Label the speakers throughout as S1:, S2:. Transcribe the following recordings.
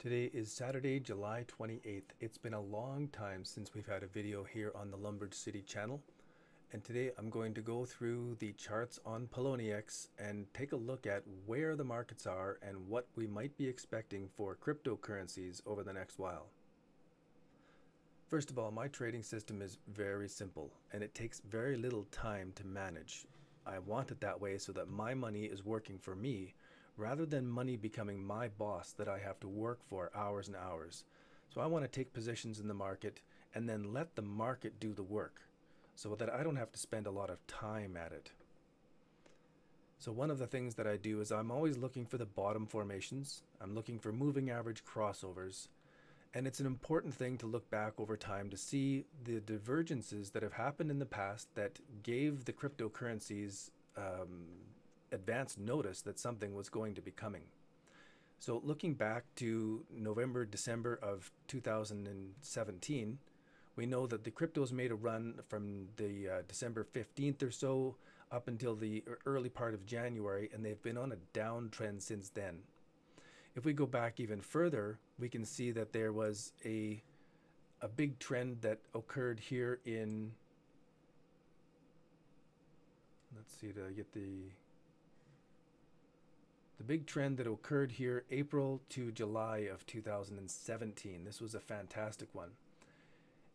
S1: Today is Saturday, July 28th. It's been a long time since we've had a video here on the Lumbered City channel. And today I'm going to go through the charts on Poloniex and take a look at where the markets are and what we might be expecting for cryptocurrencies over the next while. First of all, my trading system is very simple and it takes very little time to manage. I want it that way so that my money is working for me rather than money becoming my boss that I have to work for hours and hours. So I want to take positions in the market and then let the market do the work so that I don't have to spend a lot of time at it. So one of the things that I do is I'm always looking for the bottom formations. I'm looking for moving average crossovers. And it's an important thing to look back over time to see the divergences that have happened in the past that gave the cryptocurrencies advanced notice that something was going to be coming. So looking back to November, December of 2017, we know that the cryptos made a run from the December 15th or so up until the early part of January, and they've been on a downtrend since then. If we go back even further, we can see that there was a big trend that occurred here in, let's see, to get the big trend that occurred here April to July of 2017. This was a fantastic one.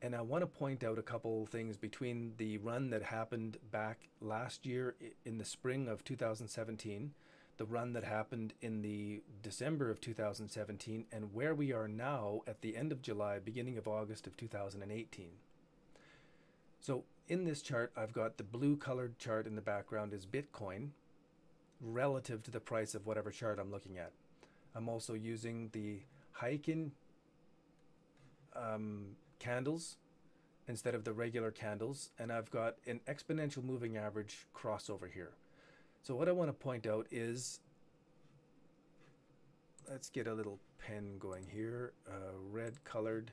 S1: And I want to point out a couple things between the run that happened back last year in the spring of 2017, the run that happened in the December of 2017, and where we are now at the end of July, beginning of August of 2018. So in this chart, I've got the blue colored chart in the background is Bitcoin relative to the price of whatever chart I'm looking at. I'm also using the Heiken candles instead of the regular candles, and I've got an exponential moving average crossover here. So what I want to point out is, let's get a little pen going here, red colored.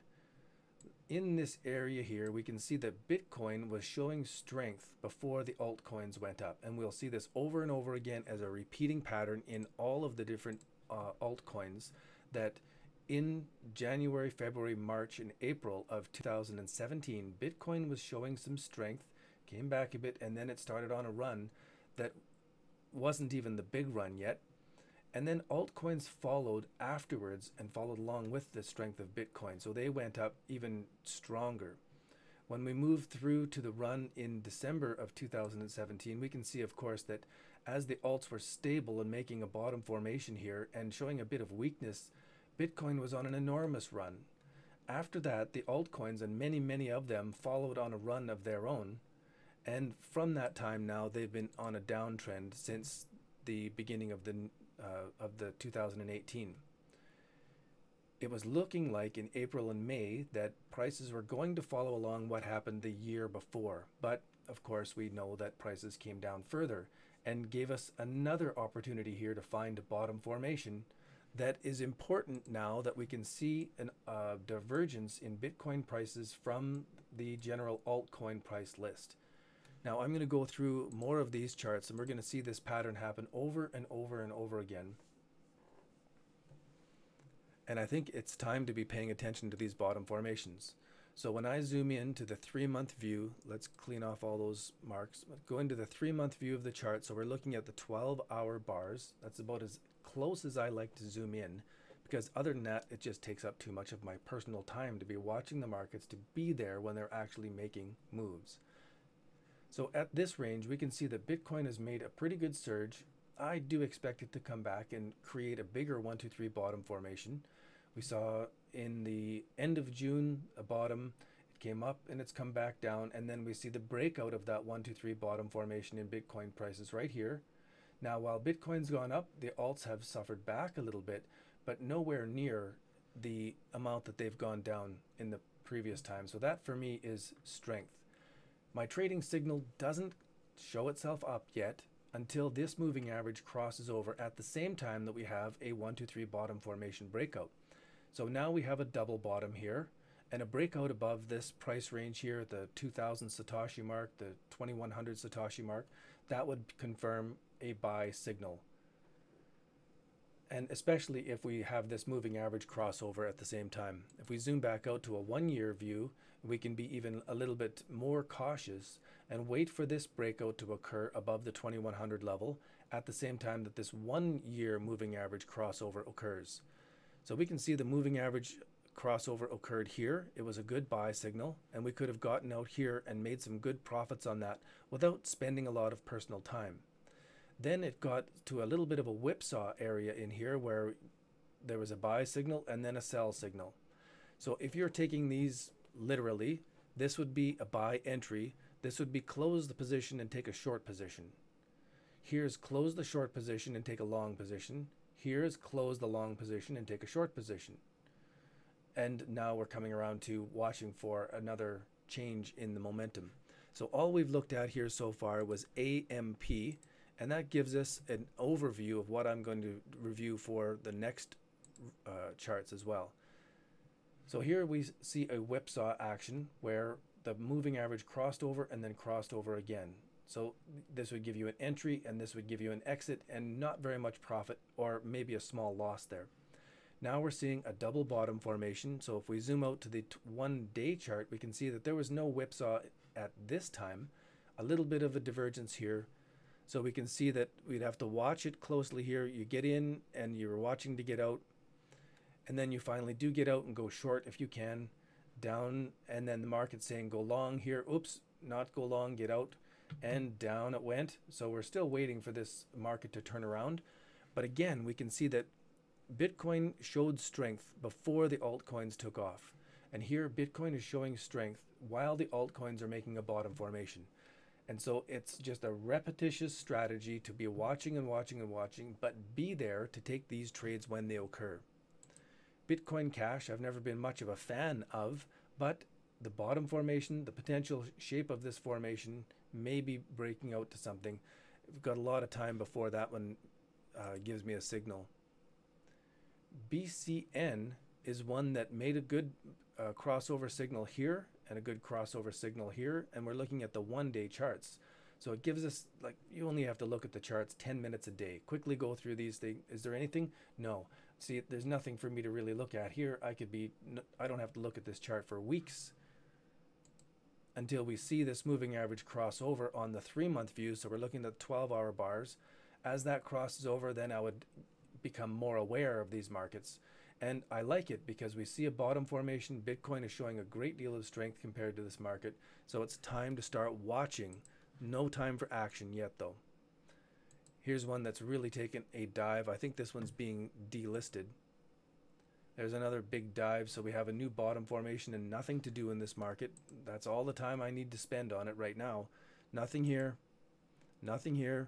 S1: In this area here, we can see that Bitcoin was showing strength before the altcoins went up. And we'll see this over and over again as a repeating pattern in all of the different altcoins, that in January, February, March, and April of 2017, Bitcoin was showing some strength, came back a bit, and then it started on a run that wasn't even the big run yet. And then altcoins followed afterwards and followed along with the strength of Bitcoin. So they went up even stronger. When we move through to the run in December of 2017, we can see, of course, that as the alts were stable and making a bottom formation here and showing a bit of weakness, Bitcoin was on an enormous run. After that, the altcoins, and many of them, followed on a run of their own. And from that time now, they've been on a downtrend since the beginning of the 2018. It was looking like in April and May that prices were going to follow along what happened the year before. But of course, we know that prices came down further and gave us another opportunity here to find a bottom formation that is important now that we can see a divergence in Bitcoin prices from the general altcoin price list. Now I'm going to go through more of these charts and we're going to see this pattern happen over and over and over again. And I think it's time to be paying attention to these bottom formations. So when I zoom in to the 3-month view, let's clean off all those marks. Go into the 3-month view of the chart. So we're looking at the 12-hour bars. That's about as close as I like to zoom in, because other than that, it just takes up too much of my personal time to be watching the markets, to be there when they're actually making moves. So at this range, we can see that Bitcoin has made a pretty good surge. I do expect it to come back and create a bigger 1, 2, 3 bottom formation. We saw in the end of June a bottom, it came up and it's come back down, and then we see the breakout of that 1, 2, 3 bottom formation in Bitcoin prices right here. Now, while Bitcoin's gone up, the alts have suffered back a little bit, but nowhere near the amount that they've gone down in the previous time. So that for me is strength. My trading signal doesn't show itself up yet until this moving average crosses over at the same time that we have a 1, 2, 3 bottom formation breakout. So now we have a double bottom here and a breakout above this price range here, the 2000 Satoshi mark, the 2100 Satoshi mark. That would confirm a buy signal. And especially if we have this moving average crossover at the same time. If we zoom back out to a 1 year view, we can be even a little bit more cautious and wait for this breakout to occur above the 2100 level at the same time that this 1 year moving average crossover occurs. So we can see the moving average crossover occurred here. It was a good buy signal, and we could have gotten out here and made some good profits on that without spending a lot of personal time. Then it got to a little bit of a whipsaw area in here where there was a buy signal and then a sell signal. So if you're taking these literally, this would be a buy entry. This would be close the position and take a short position. Here's close the short position and take a long position. Here's close the long position and take a short position. And now we're coming around to watching for another change in the momentum. So all we've looked at here so far was AMP, and that gives us an overview of what I'm going to review for the next charts as well. So here we see a whipsaw action where the moving average crossed over and then crossed over again. So this would give you an entry and this would give you an exit and not very much profit, or maybe a small loss there. Now we're seeing a double bottom formation. So if we zoom out to the 1 day chart, we can see that there was no whipsaw at this time. A little bit of a divergence here. So we can see that we'd have to watch it closely here. You get in and you're watching to get out. And then you finally do get out and go short if you can. Down, and then the market's saying go long here. Oops, not go long, get out. And down it went. So we're still waiting for this market to turn around. But again, we can see that Bitcoin showed strength before the altcoins took off. And here Bitcoin is showing strength while the altcoins are making a bottom formation. And so it's just a repetitious strategy to be watching and watching and watching, but be there to take these trades when they occur. Bitcoin Cash, I've never been much of a fan of, but the bottom formation, the potential shape of this formation may be breaking out to something. We've got a lot of time before that one gives me a signal. BCN is one that made a good crossover signal here and a good crossover signal here, and we're looking at the 1 day charts. So it gives us, like, you only have to look at the charts 10 minutes a day. Quickly go through these things. Is there anything? No. See, there's nothing for me to really look at here. I don't have to look at this chart for weeks until we see this moving average cross over on the 3-month view. So we're looking at 12-hour bars. As that crosses over, then I would become more aware of these markets. And I like it because we see a bottom formation. Bitcoin is showing a great deal of strength compared to this market. So it's time to start watching. No time for action yet, though. Here's one that's really taken a dive. I think this one's being delisted. There's another big dive. So we have a new bottom formation and nothing to do in this market. That's all the time I need to spend on it right now. Nothing here. Nothing here.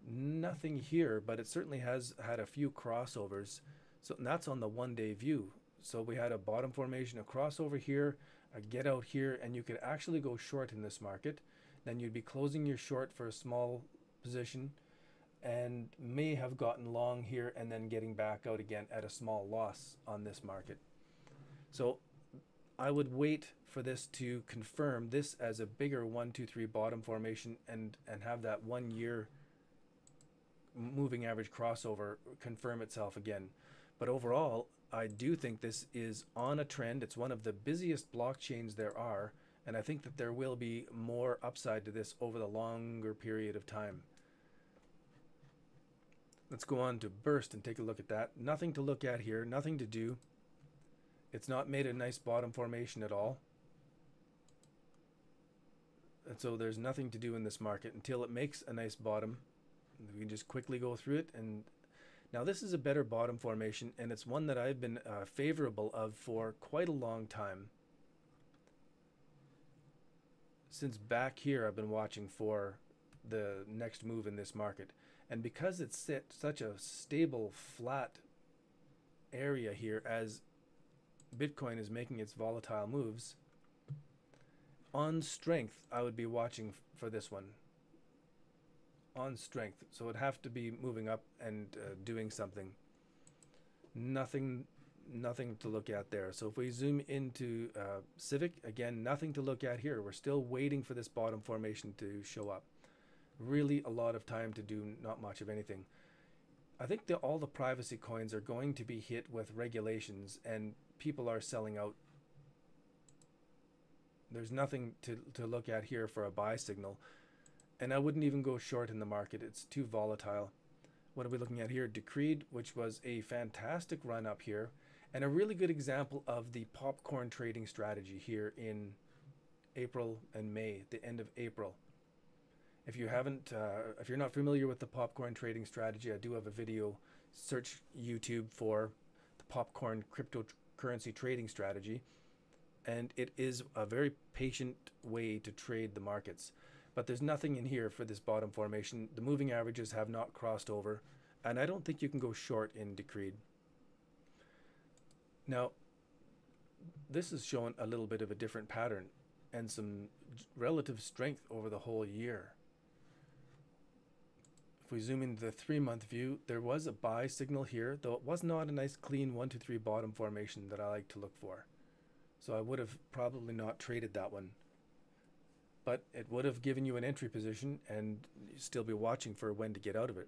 S1: Nothing here, but it certainly has had a few crossovers. So that's on the 1 day view. So we had a bottom formation, a crossover here, a get out here, and you could actually go short in this market. Then you'd be closing your short for a small position and may have gotten long here and then getting back out again at a small loss on this market. So I would wait for this to confirm this as a bigger 1, 2, 3 bottom formation and have that 1 year moving average crossover confirm itself again. But overall, I do think this is on a trend. It's one of the busiest blockchains there are, and I think that there will be more upside to this over the longer period of time. Let's go on to Burst and take a look at that. Nothing to look at here, nothing to do. It's not made a nice bottom formation at all. And so there's nothing to do in this market until it makes a nice bottom. We can just quickly go through it. And now this is a better bottom formation, and it's one that I've been favorable of for quite a long time. Since back here, I've been watching for the next move in this market. And because it's such a stable, flat area here as Bitcoin is making its volatile moves, on strength, I would be watching for this one. On strength, so it'd have to be moving up and doing something. Nothing to look at there. So if we zoom into Civic, again, nothing to look at here. We're still waiting for this bottom formation to show up. Really a lot of time to do not much of anything. I think that all the privacy coins are going to be hit with regulations, and people are selling out. There's nothing to look at here for a buy signal, and I wouldn't even go short in the market. It's too volatile. What are we looking at here? Decreed, which was a fantastic run up here, and a really good example of the popcorn trading strategy here in April and May, the end of April. If you haven't, if you're not familiar with the popcorn trading strategy, I do have a video. Search YouTube for the popcorn cryptocurrency trading strategy, and it is a very patient way to trade the markets. But there's nothing in here for this bottom formation. The moving averages have not crossed over, and I don't think you can go short in Decreed. Now, this has shown a little bit of a different pattern and some relative strength over the whole year. If we zoom into the 3-month view, there was a buy signal here, though it was not a nice clean 1, 2, 3 bottom formation that I like to look for. So I would have probably not traded that one. But it would have given you an entry position and still be watching for when to get out of it.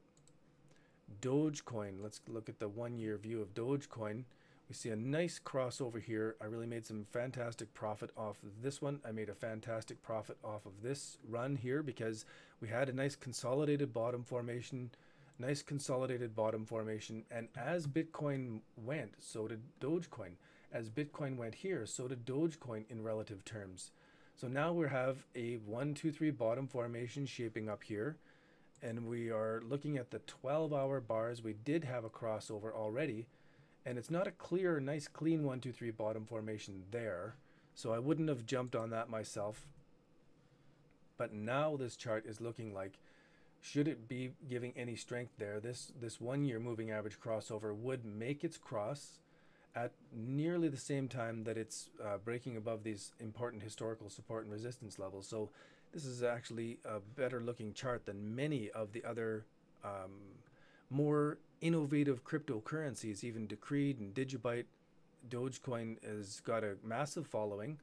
S1: Dogecoin, let's look at the 1-year view of Dogecoin. We see a nice crossover here. I really made some fantastic profit off of this one. I made a fantastic profit off of this run here because we had a nice consolidated bottom formation, and as Bitcoin went, so did Dogecoin. As Bitcoin went here, so did Dogecoin in relative terms. So now we have a 1, 2, 3 bottom formation shaping up here, and we are looking at the 12-hour bars. We did have a crossover already, and it's not a clear, nice, clean 1, 2, 3 bottom formation there, so I wouldn't have jumped on that myself. But now this chart is looking like, should it be giving any strength there, this 1-year moving average crossover would make its cross at nearly the same time that it's breaking above these important historical support and resistance levels. So this is actually a better looking chart than many of the other more innovative cryptocurrencies, even Decreed and Digibyte. Dogecoin has got a massive following,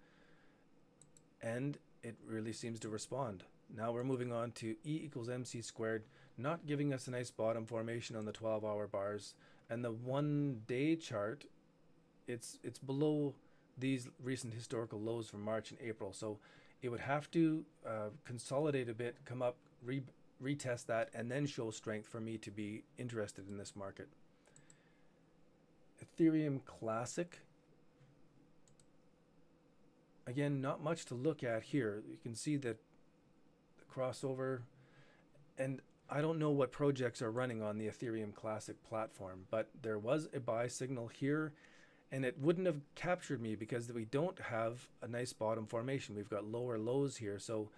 S1: and it really seems to respond. Now we're moving on to E equals MC squared, not giving us a nice bottom formation on the 12-hour bars, and the 1-day chart, it's below these recent historical lows from March and April. So it would have to consolidate a bit, come up, retest that, and then show strength for me to be interested in this market. Ethereum Classic. Again, not much to look at here. You can see that the crossover, and I don't know what projects are running on the Ethereum Classic platform, but there was a buy signal here, and it wouldn't have captured me because we don't have a nice bottom formation. We've got lower lows here, so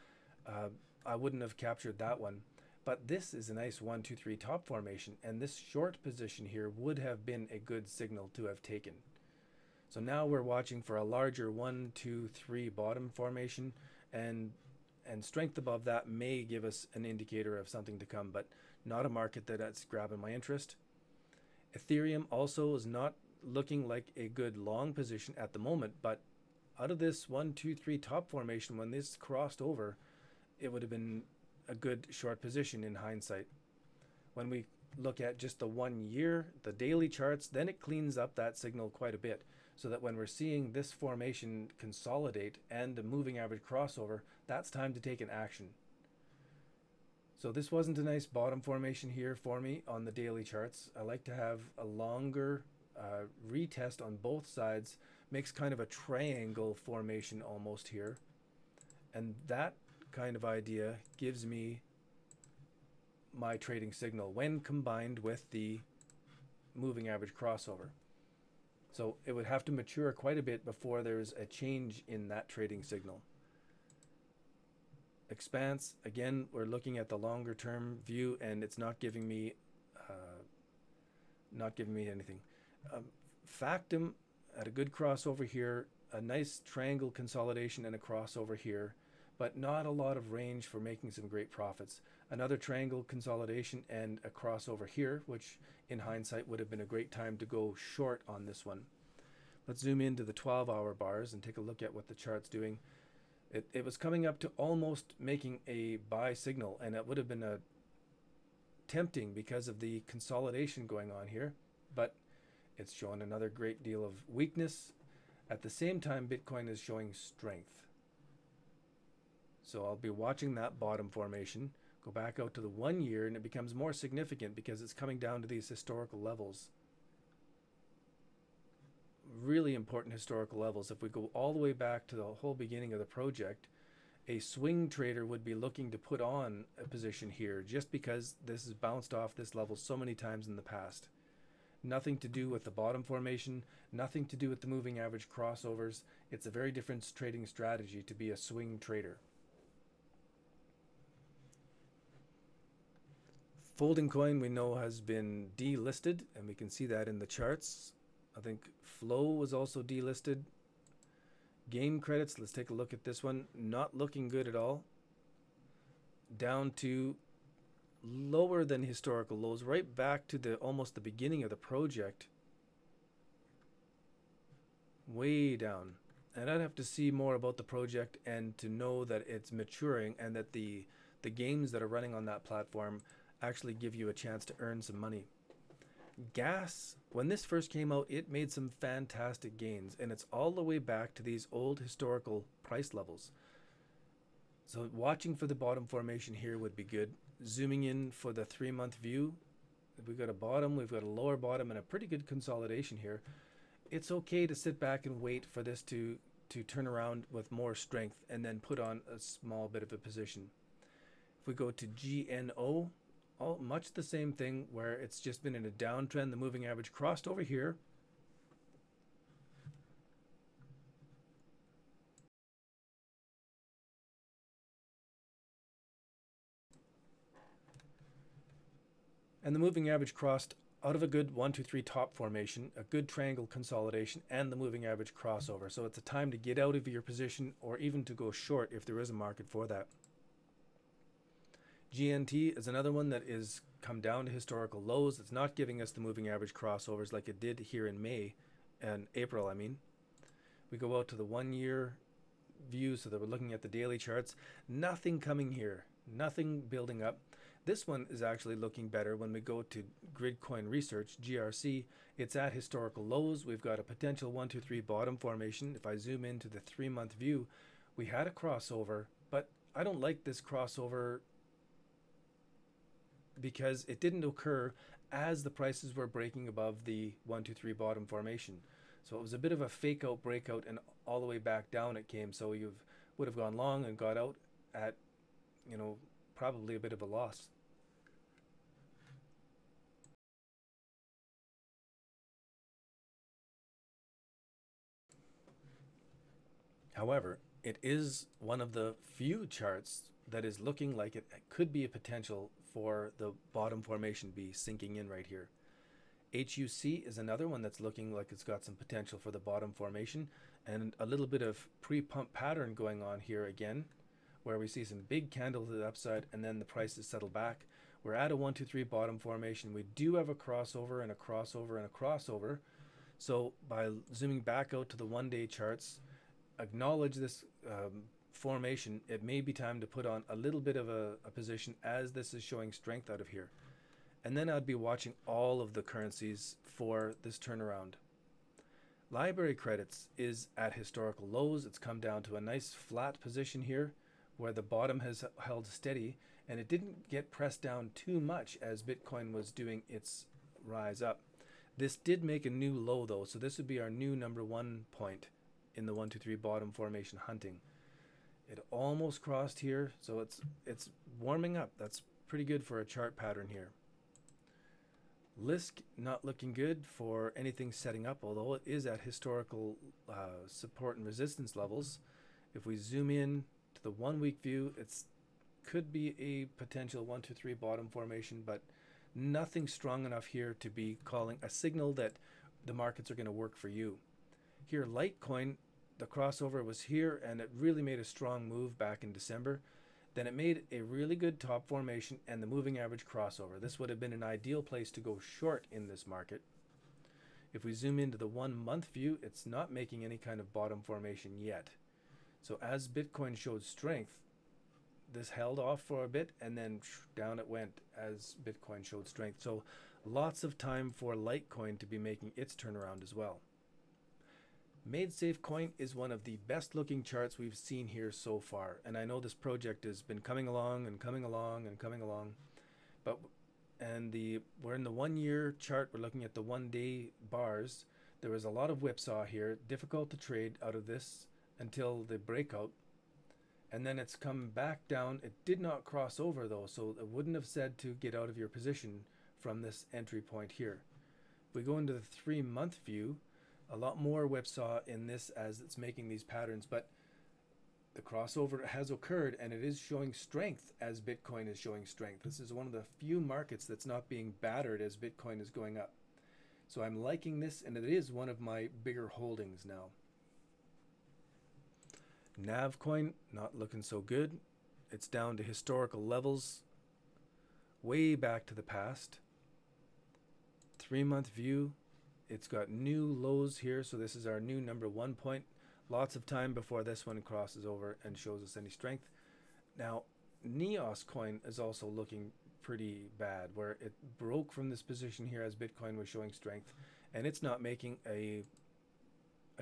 S1: I wouldn't have captured that one. But this is a nice 1, 2, 3 top formation, and this short position here would have been a good signal to have taken. So now we're watching for a larger 1, 2, 3 bottom formation, and strength above that may give us an indicator of something to come, but not a market that's grabbing my interest. Ethereum also is not looking like a good long position at the moment, but out of this 1, 2, 3 top formation, when this crossed over, it would have been a good short position in hindsight. When we look at just the 1 year, the daily charts, then it cleans up that signal quite a bit, so that when we're seeing this formation consolidate and the moving average crossover, that's time to take an action. So this wasn't a nice bottom formation here for me on the daily charts. I like to have a longer retest on both sides, makes kind of a triangle formation almost here, and that kind of idea gives me my trading signal when combined with the moving average crossover. So it would have to mature quite a bit before there's a change in that trading signal. Expanse, again, we're looking at the longer term view, and it's not giving me anything. Factum at a good crossover here, a nice triangle consolidation and a crossover here, but not a lot of range for making some great profits. Another triangle consolidation and a crossover here, which in hindsight would have been a great time to go short on this one. Let's zoom into the 12-hour bars and take a look at what the chart's doing. It was coming up to almost making a buy signal, and it would have been a tempting because of the consolidation going on here, but it's showing another great deal of weakness. At the same time, Bitcoin is showing strength. So I'll be watching that bottom formation, go back out to the 1 year, and it becomes more significant because it's coming down to these historical levels. Really important historical levels. If we go all the way back to the whole beginning of the project, a swing trader would be looking to put on a position here just because this has bounced off this level so many times in the past. Nothing to do with the bottom formation, nothing to do with the moving average crossovers. It's a very different trading strategy to be a swing trader. Folding coin we know has been delisted, and we can see that in the charts. I think Flow was also delisted. Game credits, let's take a look at this one. Not looking good at all. Down to lower than historical lows, right back to the almost the beginning of the project. Way down. And I'd have to see more about the project and to know that it's maturing and that the games that are running on that platform actually give you a chance to earn some money. Gas, when this first came out, it made some fantastic gains, and it's all the way back to these old historical price levels. So watching for the bottom formation here would be good. Zooming in for the 3-month view, we've got a bottom, we've got a lower bottom, and a pretty good consolidation here. It's okay to sit back and wait for this to turn around with more strength and then put on a small bit of a position. If we go to GNO, much the same thing, where it's just been in a downtrend. The moving average crossed over here. And the moving average crossed out of a good 1, 2, 3 top formation, a good triangle consolidation, and the moving average crossover. So it's a time to get out of your position or even to go short if there is a market for that. GNT is another one that is come down to historical lows. It's not giving us the moving average crossovers like it did here in May and April, I mean. We go out to the 1 year view, so that we're looking at the daily charts. Nothing coming here, nothing building up. This one is actually looking better when we go to Gridcoin Research, GRC. It's at historical lows. We've got a potential 1, 2, 3 bottom formation. If I zoom into the 3-month view, we had a crossover, but I don't like this crossover because it didn't occur as the prices were breaking above the 1, 2, 3 bottom formation. So it was a bit of a fake out breakout, and all the way back down it came. So you would have gone long and got out at, you know, probably a bit of a loss. However, it is one of the few charts that is looking like it could be a potential for the bottom formation be sinking in right here. HUC is another one that's looking like it's got some potential for the bottom formation, and a little bit of pre-pump pattern going on here again, where we see some big candle to the upside and then the prices settle back. We're at a 1, 2, 3 bottom formation. We do have a crossover and a crossover and a crossover. So by zooming back out to the 1-day charts, acknowledge this formation, it may be time to put on a little bit of a position as this is showing strength out of here. And then I'd be watching all of the currencies for this turnaround. Library credits is at historical lows. It's come down to a nice flat position here where the bottom has held steady, and it didn't get pressed down too much as Bitcoin was doing its rise up. This did make a new low though, so this would be our new #1 point in the 1, 2, 3 bottom formation hunting. It almost crossed here, so it's warming up. That's pretty good for a chart pattern here. Lisk not looking good for anything setting up, although it is at historical support and resistance levels. If we zoom in to the 1 week view, it's could be a potential 1, 2, 3 bottom formation, but nothing strong enough here to be calling a signal that the markets are going to work for you. Here, Litecoin, the crossover was here, and it really made a strong move back in December. Then it made a really good top formation and the moving average crossover. This would have been an ideal place to go short in this market. If we zoom into the 1 month view, it's not making any kind of bottom formation yet. So as Bitcoin showed strength, this held off for a bit and then down it went as Bitcoin showed strength. So lots of time for Litecoin to be making its turnaround as well. MadeSafe coin is one of the best looking charts we've seen here so far, and I know this project has been coming along and coming along and coming along, but we're in the 1 year chart. We're looking at the 1 day bars. There was a lot of whipsaw here, difficult to trade out of this until the breakout, and then it's come back down. It did not cross over though, so it wouldn't have said to get out of your position from this entry point here. If we go into the 3-month view, a lot more whipsaw in this as it's making these patterns, but the crossover has occurred and it is showing strength as Bitcoin is showing strength. This is one of the few markets that's not being battered as Bitcoin is going up. So I'm liking this, and it is one of my bigger holdings now. Nav coin, not looking so good. It's down to historical levels, way back to the past. 3-month view, it's got new lows here, so this is our new number 1 point. Lots of time before this one crosses over and shows us any strength. Now, Neos coin is also looking pretty bad, where it broke from this position here as Bitcoin was showing strength, and it's not making a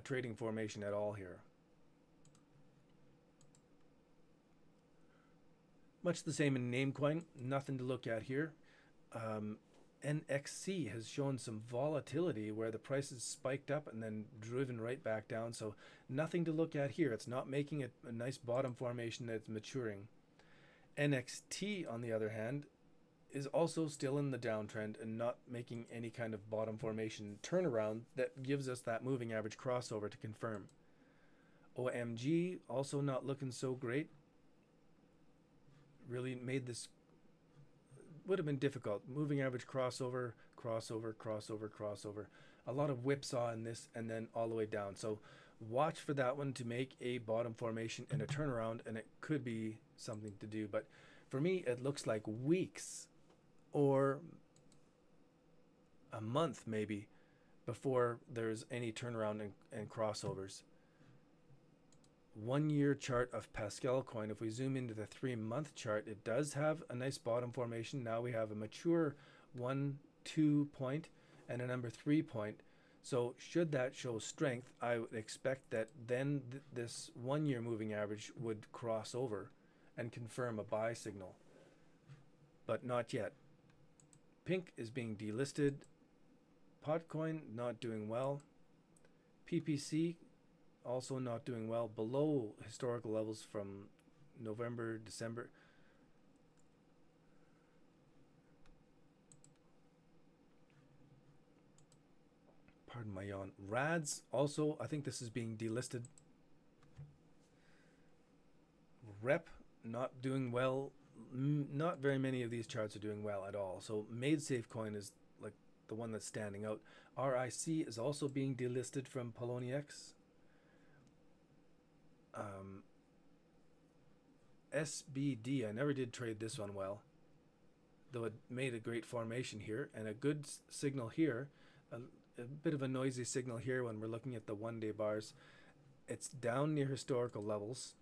S1: trading formation at all here. Much the same in Namecoin, nothing to look at here. NXC has shown some volatility where the prices spiked up and then driven right back down, so nothing to look at here. It's not making a nice bottom formation that's maturing. NXT, on the other hand, is also still in the downtrend and not making any kind of bottom formation turnaround that gives us that moving average crossover to confirm. OMG also not looking so great. Really made this, would have been difficult. Moving average crossover, crossover, crossover, crossover. A lot of whipsaw in this and then all the way down. So watch for that one to make a bottom formation and a turnaround, and it could be something to do. But for me, it looks like weeks or a month maybe before there's any turnaround and crossovers. 1 year chart of Pascal coin, if we zoom into the 3-month chart, it does have a nice bottom formation. Now we have a mature 1-2 point and a number 3 point. So should that show strength, I would expect that then this 1 year moving average would cross over and confirm a buy signal, but not yet. Pink is being delisted. Potcoin not doing well. PPC also not doing well, below historical levels from November, December. Pardon my yawn. RADS also, I think this is being delisted. Rep not doing well. Not very many of these charts are doing well at all. So MadeSafe coin is like the one that's standing out. RIC is also being delisted from Poloniex. SBD, I never did trade this one well, though it made a great formation here and a good signal here. A bit of a noisy signal here when we're looking at the 1 day bars. It's down near historical levels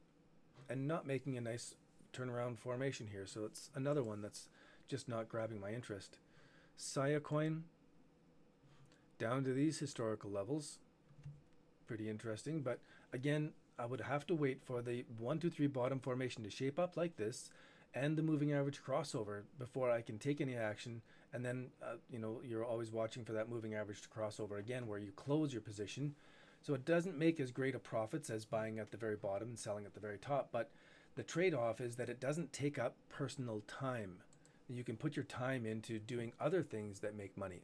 S1: and not making a nice turnaround formation here, so it's another one that's just not grabbing my interest. Saya coin down to these historical levels, pretty interesting, but again, I would have to wait for the 1, 2, 3 bottom formation to shape up like this and the moving average crossover before I can take any action. And then you know, you're always watching for that moving average to crossover again, where you close your position. So it doesn't make as great a profits as buying at the very bottom and selling at the very top, but the trade-off is that it doesn't take up personal time. You can put your time into doing other things that make money.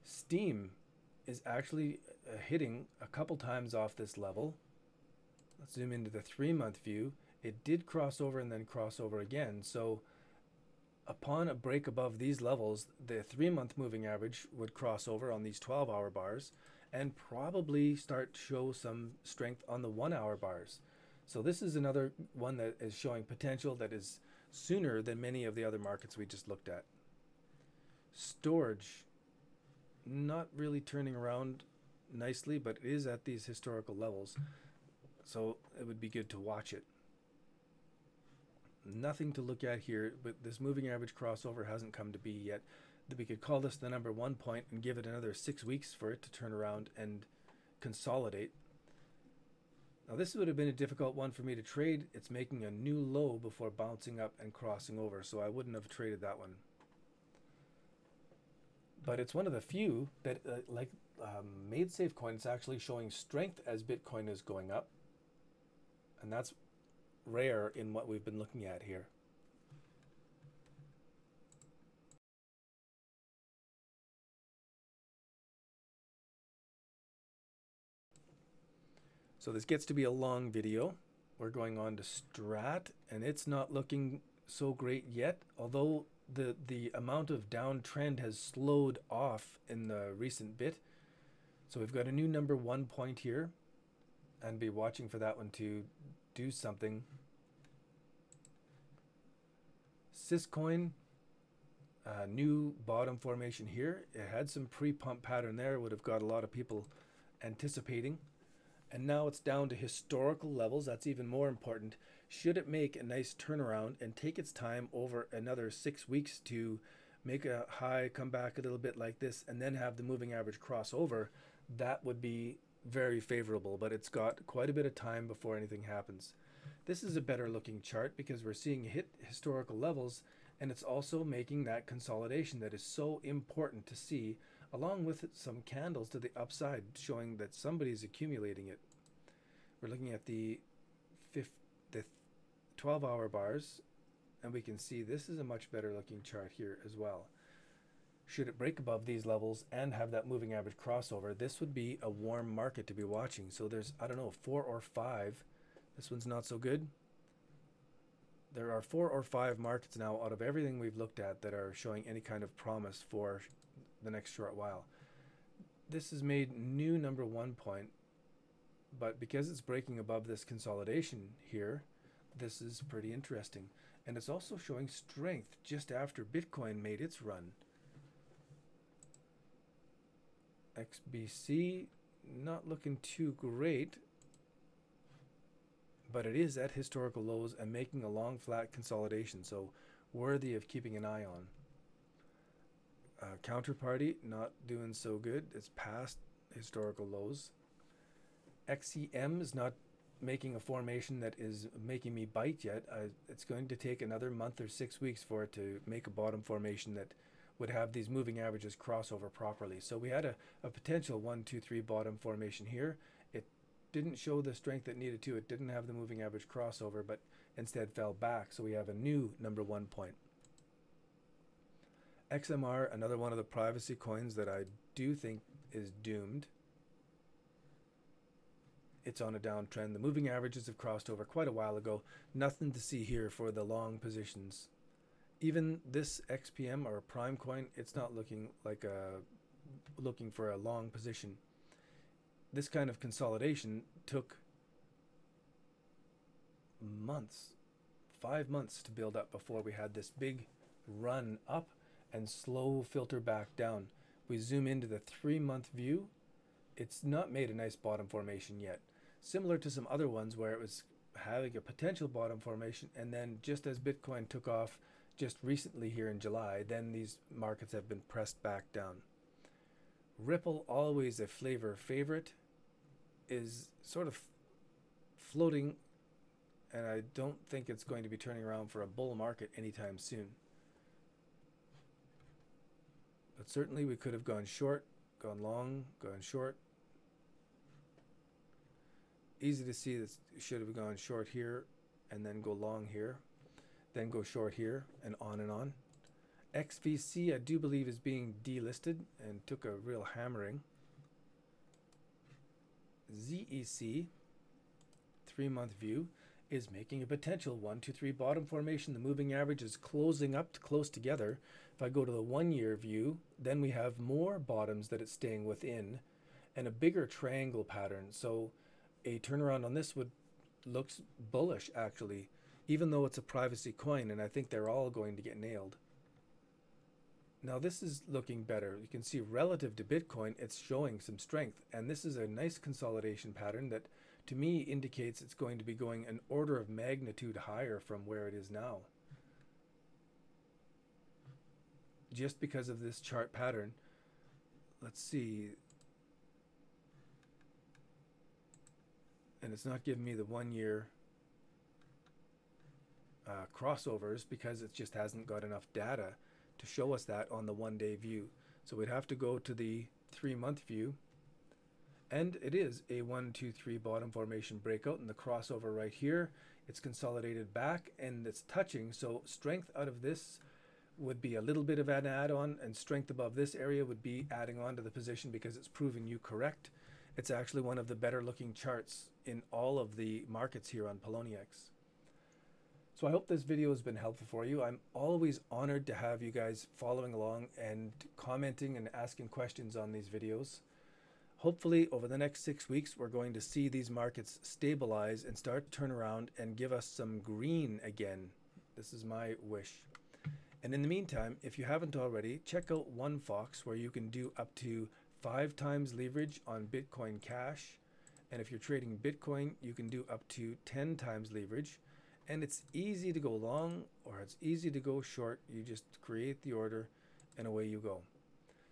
S1: Steam is actually hitting a couple times off this level. Let's zoom into the 3-month view. It did cross over and then cross over again. So upon a break above these levels, the 3-month moving average would cross over on these 12-hour bars and probably start to show some strength on the 1-hour bars. So this is another one that is showing potential that is sooner than many of the other markets we just looked at. Storage, not really turning around nicely, but it is at these historical levels. So it would be good to watch it. nothing to look at here, but this moving average crossover hasn't come to be yet. We could call this the number 1 point and give it another 6 weeks for it to turn around and consolidate. Now this would have been a difficult one for me to trade. It's making a new low before bouncing up and crossing over, so I wouldn't have traded that one. But it's one of the few that, made safe coin, it's actually showing strength as Bitcoin is going up. And that's rare in what we've been looking at here. So this gets to be a long video. We're going on to Strat, and it's not looking so great yet, although the amount of downtrend has slowed off in the recent bit. So we've got a new number 1 point here, and be watching for that one to do something. Syscoin, new bottom formation here. It had some pre-pump pattern there, would have got a lot of people anticipating. And now it's down to historical levels. That's even more important. Should it make a nice turnaround and take its time over another 6 weeks to make a high, come back a little bit like this, and then have the moving average cross over, that would be very favorable, but it's got quite a bit of time before anything happens. This is a better looking chart because we're seeing it hit historical levels, and it's also making that consolidation that is so important to see, along with some candles to the upside showing that somebody's accumulating it. We're looking at the 12-hour bars, and we can see this is a much better looking chart here as well. Should it break above these levels and have that moving average crossover, this would be a warm market to be watching. So there's, I don't know, 4 or 5. This one's not so good. There are 4 or 5 markets now out of everything we've looked at that are showing any kind of promise for the next short while. This has made new number 1 point, but because it's breaking above this consolidation here, this is pretty interesting. And it's also showing strength just after Bitcoin made its run. XBC not looking too great, but it is at historical lows and making a long flat consolidation, so worthy of keeping an eye on. Counterparty not doing so good. It's past historical lows. XEM is not making a formation that is making me bite yet. It's going to take another month or 6 weeks for it to make a bottom formation that would have these moving averages cross over properly. So we had a potential 1, 2, 3 bottom formation here. It didn't show the strength it needed to. It didn't have the moving average crossover, but instead fell back. So we have a new number 1 point. XMR, another one of the privacy coins that I do think is doomed. It's on a downtrend. The moving averages have crossed over quite a while ago. Nothing to see here for the long positions. Even this XPM or Prime coin, it's not looking like looking for a long position. This kind of consolidation took months, 5 months to build up before we had this big run up and slow filter back down. We zoom into the 3-month view. It's not made a nice bottom formation yet. Similar to some other ones where it was having a potential bottom formation, and then just as Bitcoin took off just recently here in July, then these markets have been pressed back down. Ripple, always a flavor favorite, is sort of floating, and I don't think it's going to be turning around for a bull market anytime soon. But certainly we could have gone short, gone long, gone short. Easy to see this should have gone short here and then go long here, then go short here, and on and on. XVC, I do believe, is being delisted and took a real hammering. ZEC, 3-month view, is making a potential 1, 2, 3 bottom formation. The moving average is closing up to close together. If I go to the 1-year view, then we have more bottoms that it's staying within and a bigger triangle pattern. So a turnaround on this looks bullish, actually, even though it's a privacy coin, and I think they're all going to get nailed. Now this is looking better. You can see relative to Bitcoin, it's showing some strength, and this is a nice consolidation pattern that to me indicates it's going to be going an order of magnitude higher from where it is now. Just because of this chart pattern. Let's see. And it's not giving me the 1 year crossovers because it just hasn't got enough data to show us that on the 1 day view. So we'd have to go to the 3 month view, and it is a 1, 2, 3 bottom formation breakout, and the crossover right here, it's consolidated back and it's touching. So strength out of this would be a little bit of an add-on, and strength above this area would be adding on to the position because it's proving you correct. It's actually one of the better looking charts in all of the markets here on Poloniex. So I hope this video has been helpful for you. I'm always honored to have you guys following along and commenting and asking questions on these videos. Hopefully over the next 6 weeks, we're going to see these markets stabilize and start to turn around and give us some green again. This is my wish. And in the meantime, if you haven't already, check out OneFox, where you can do up to 5 times leverage on Bitcoin Cash. And if you're trading Bitcoin, you can do up to 10 times leverage. And it's easy to go long or it's easy to go short. You just create the order and away you go.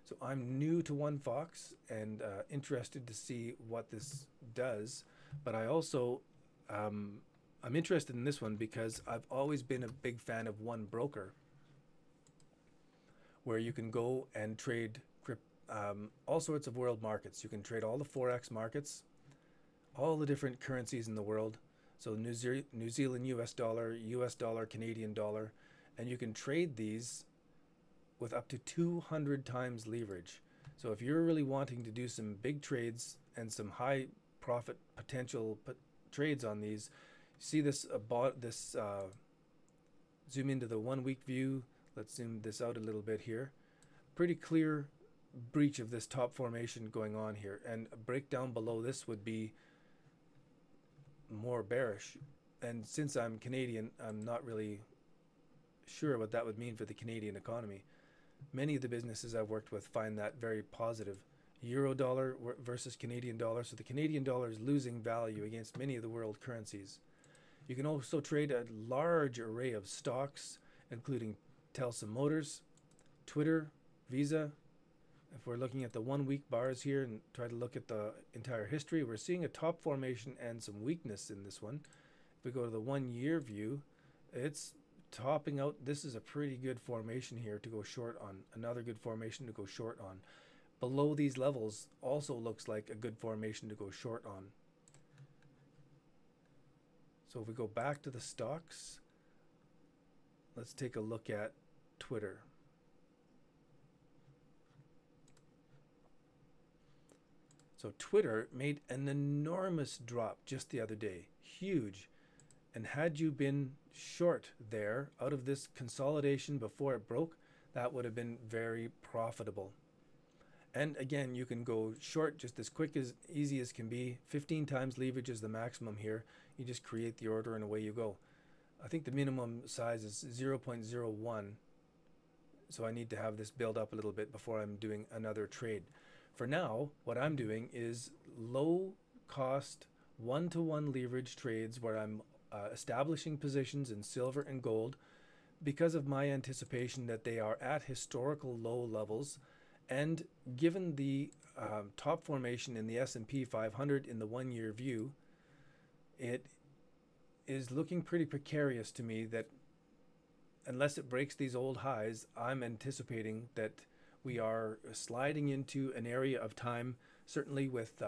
S1: So I'm new to OneFox and interested to see what this does. But I also, I'm interested in this one because I've always been a big fan of one broker, where you can go and trade all sorts of world markets. You can trade all the Forex markets, all the different currencies in the world. So New Zealand US dollar, Canadian dollar, and you can trade these with up to 200 times leverage. So if you're really wanting to do some big trades and some high profit potential trades on these, see this zoom into the 1 week view. Let's zoom this out a little bit here. Pretty clear breach of this top formation going on here, and a breakdown below this would be more bearish. And since I'm Canadian, I'm not really sure what that would mean for the Canadian economy. Many of the businesses I've worked with find that very positive. Euro dollar versus Canadian dollar, so the Canadian dollar is losing value against many of the world currencies. You can also trade a large array of stocks, including Telsa Motors, Twitter, Visa. If we're looking at the 1 week bars here and try to look at the entire history, we're seeing a top formation and some weakness in this one. If we go to the 1 year view, it's topping out. This is a pretty good formation here to go short on. Another good formation to go short on. Below these levels also looks like a good formation to go short on. So if we go back to the stocks, let's take a look at Twitter. So Twitter made an enormous drop just the other day, huge. And had you been short there out of this consolidation before it broke, that would have been very profitable. And again, you can go short just as quick as easy as can be. 15 times leverage is the maximum here. You just create the order and away you go. I think the minimum size is 0.01. So I need to have this build up a little bit before I'm doing another trade. For now, what I'm doing is low cost 1-to-1 leverage trades where I'm establishing positions in silver and gold because of my anticipation that they are at historical low levels. And given the top formation in the S&P 500 in the 1 year view, it is looking pretty precarious to me that unless it breaks these old highs, I'm anticipating that we are sliding into an area of time, certainly with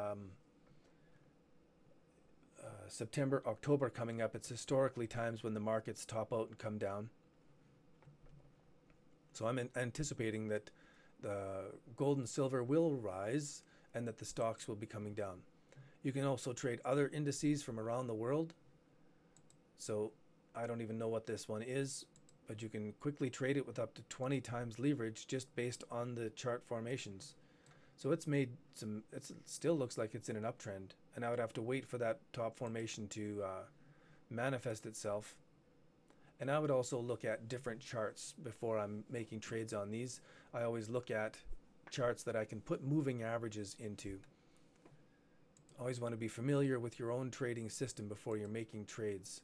S1: September, October coming up. It's historically times when the markets top out and come down. So I'm anticipating that the gold and silver will rise and that the stocks will be coming down. You can also trade other indices from around the world. So I don't even know what this one is, but you can quickly trade it with up to 20 times leverage just based on the chart formations. So it's made some, it still looks like it's in an uptrend, and I would have to wait for that top formation to manifest itself. And I would also look at different charts before I'm making trades on these. I always look at charts that I can put moving averages into. Always want to be familiar with your own trading system before you're making trades.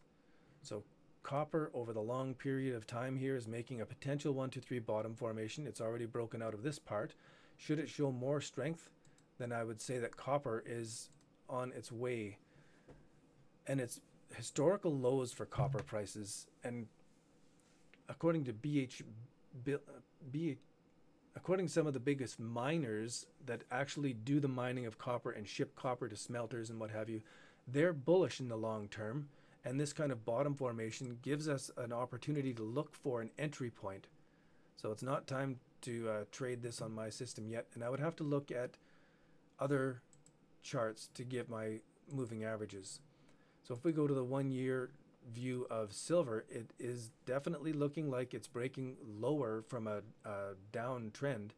S1: So copper over the long period of time here is making a potential 1, 2, 3 bottom formation. It's already broken out of this part. Should it show more strength, then I would say that copper is on its way. And it's historical lows for copper prices, and according to according to some of the biggest miners that actually do the mining of copper and ship copper to smelters and what have you, they're bullish in the long term, and this kind of bottom formation gives us an opportunity to look for an entry point. So it's not time to trade this on my system yet, and I would have to look at other charts to get my moving averages. So if we go to the 1 year view of silver, it is definitely looking like it's breaking lower from a down trend.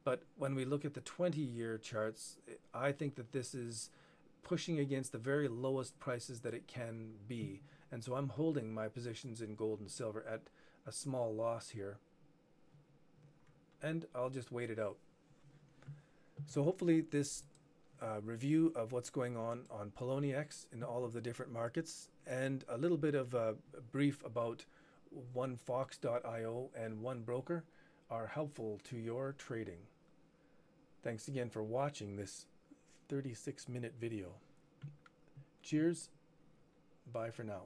S1: But when we look at the 20-year charts, I think that this is pushing against the very lowest prices that it can be. And so I'm holding my positions in gold and silver at a small loss here. And I'll just wait it out. So hopefully this review of what's going on Poloniex in all of the different markets, and a little bit of a brief about onefox.io and one broker are helpful to your trading. Thanks again for watching this 36-minute video. Cheers. Bye for now.